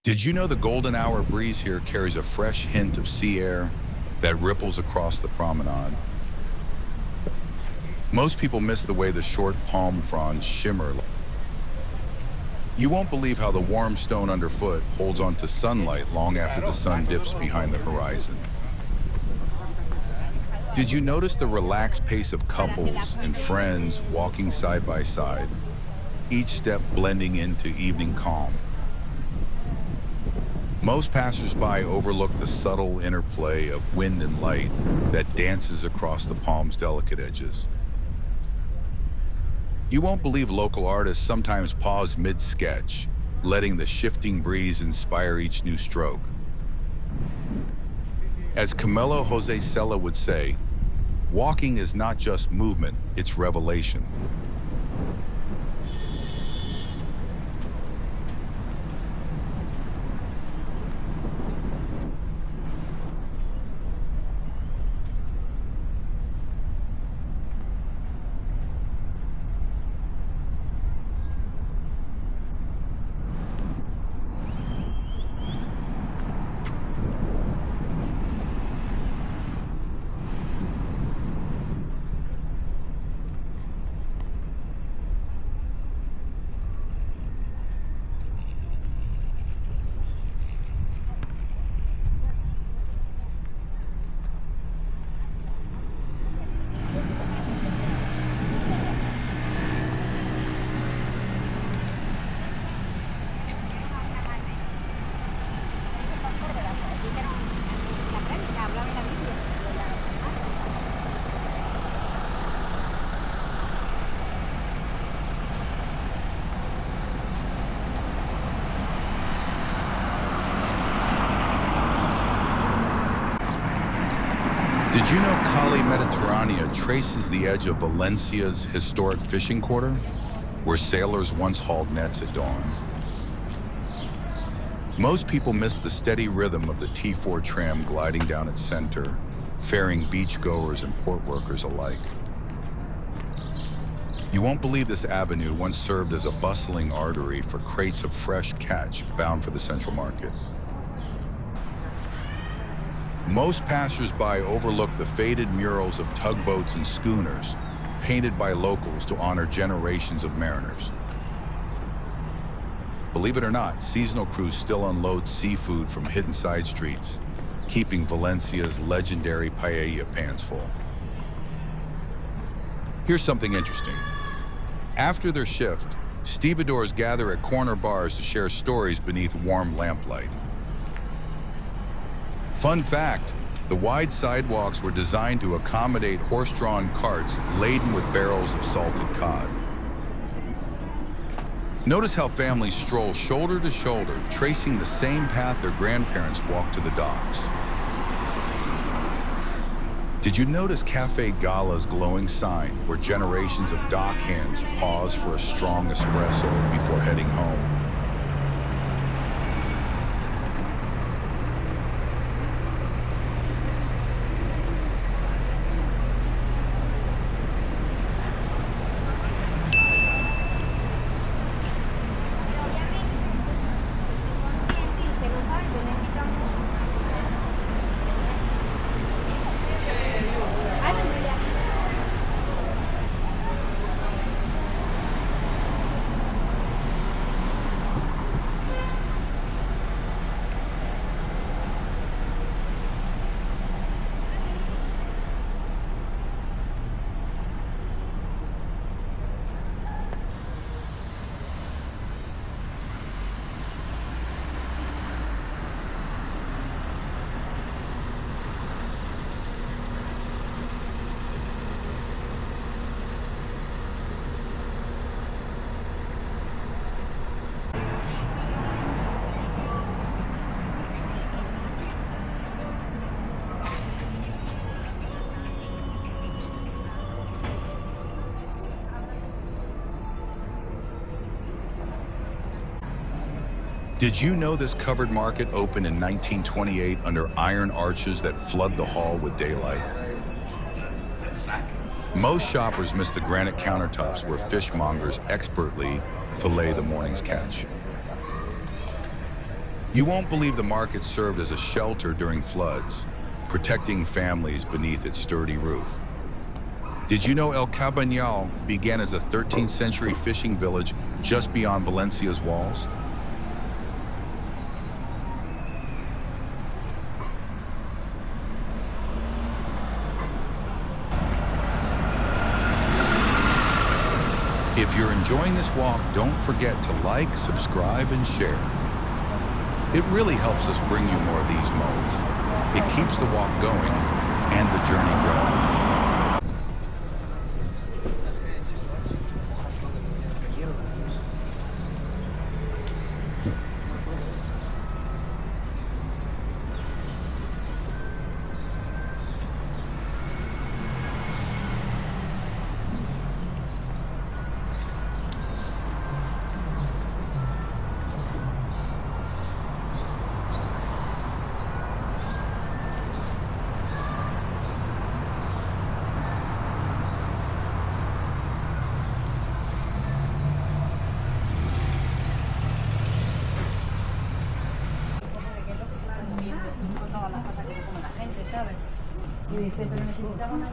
Did you know the golden hour breeze here carries a fresh hint of sea air that ripples across the promenade? Most people miss the way the short palm fronds shimmer. You won't believe how the warm stone underfoot holds on to sunlight long after the sun dips behind the horizon. Did you notice the relaxed pace of couples and friends walking side by side, each step blending into evening calm? Most passersby overlook the subtle interplay of wind and light that dances across the palm's delicate edges. You won't believe local artists sometimes pause mid-sketch, letting the shifting breeze inspire each new stroke. As Camilo Jose Cela would say, walking is not just movement, it's revelation. Did you know Calle, Mediterrània traces the edge of Valencia's historic fishing quarter, where sailors once hauled nets at dawn? Most people miss the steady rhythm of the T4 tram gliding down its center, ferrying beachgoers and port workers alike. You won't believe this avenue once served as a bustling artery for crates of fresh catch bound for the central market. Most passersby overlook the faded murals of tugboats and schooners, painted by locals to honor generations of mariners. Believe it or not, seasonal crews still unload seafood from hidden side streets, keeping Valencia's legendary paella pans full. Here's something interesting. After their shift, stevedores gather at corner bars to share stories beneath warm lamplight. Fun fact, the wide sidewalks were designed to accommodate horse-drawn carts laden with barrels of salted cod. Notice how families stroll shoulder to shoulder, tracing the same path their grandparents walked to the docks. Did you notice Café Gala's glowing sign, where generations of dockhands pause for a strong espresso before heading home? Did you know this covered market opened in 1928 under iron arches that flood the hall with daylight? Most shoppers miss the granite countertops where fishmongers expertly fillet the morning's catch. You won't believe the market served as a shelter during floods, protecting families beneath its sturdy roof. Did you know El Cabanyal began as a 13th century fishing village just beyond Valencia's walls? If you're enjoying this walk, don't forget to like, subscribe, and share. It really helps us bring you more of these moments. It keeps the walk going and the journey growing. Y dice, pero necesitamos una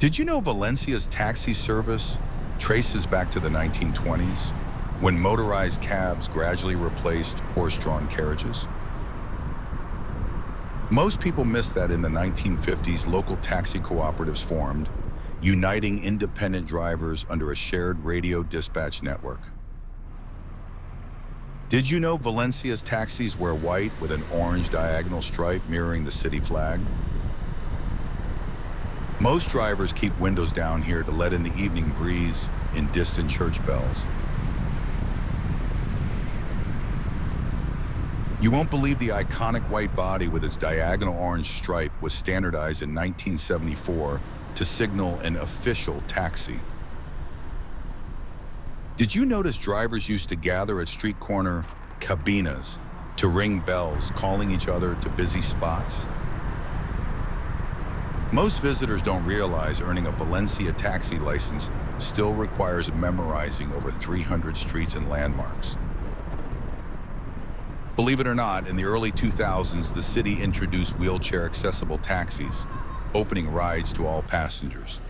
Did you know Valencia's taxi service traces back to the 1920s, when motorized cabs gradually replaced horse-drawn carriages. Most people miss that in the 1950s, local taxi cooperatives formed, uniting independent drivers under a shared radio dispatch network. Did you know Valencia's taxis wear white with an orange diagonal stripe mirroring the city flag? Most drivers keep windows down here to let in the evening breeze and distant church bells. You won't believe the iconic white body with its diagonal orange stripe was standardized in 1974 to signal an official taxi. Did you notice drivers used to gather at street corner cabinas to ring bells, calling each other to busy spots? Most visitors don't realize earning a Valencia taxi license still requires memorizing over 300 streets and landmarks. Believe it or not, in the early 2000s, the city introduced wheelchair-accessible taxis, opening rides to all passengers.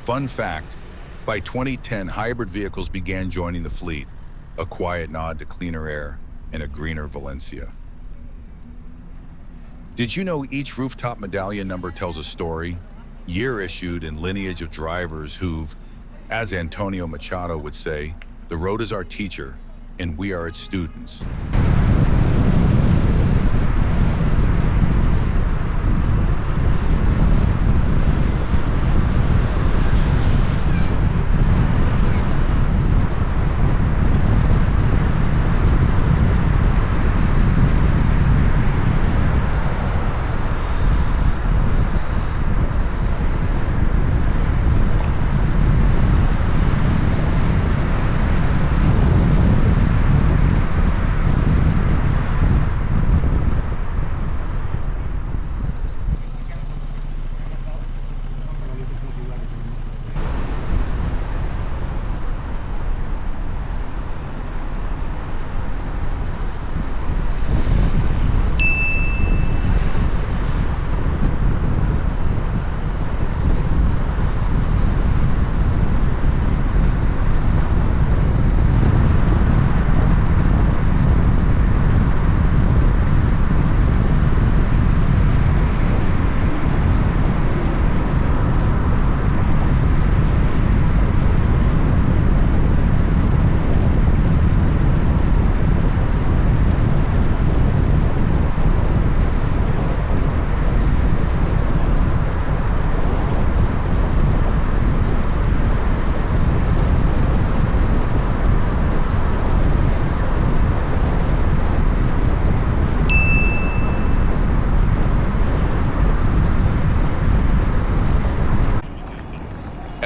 Fun fact, by 2010, hybrid vehicles began joining the fleet, a quiet nod to cleaner air and a greener Valencia. Did you know each rooftop medallion number tells a story, year issued and lineage of drivers who've, as Antonio Machado would say, the road is our teacher and we are its students.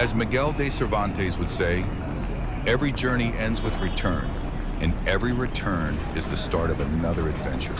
As Miguel de Cervantes would say, every journey ends with return, and every return is the start of another adventure.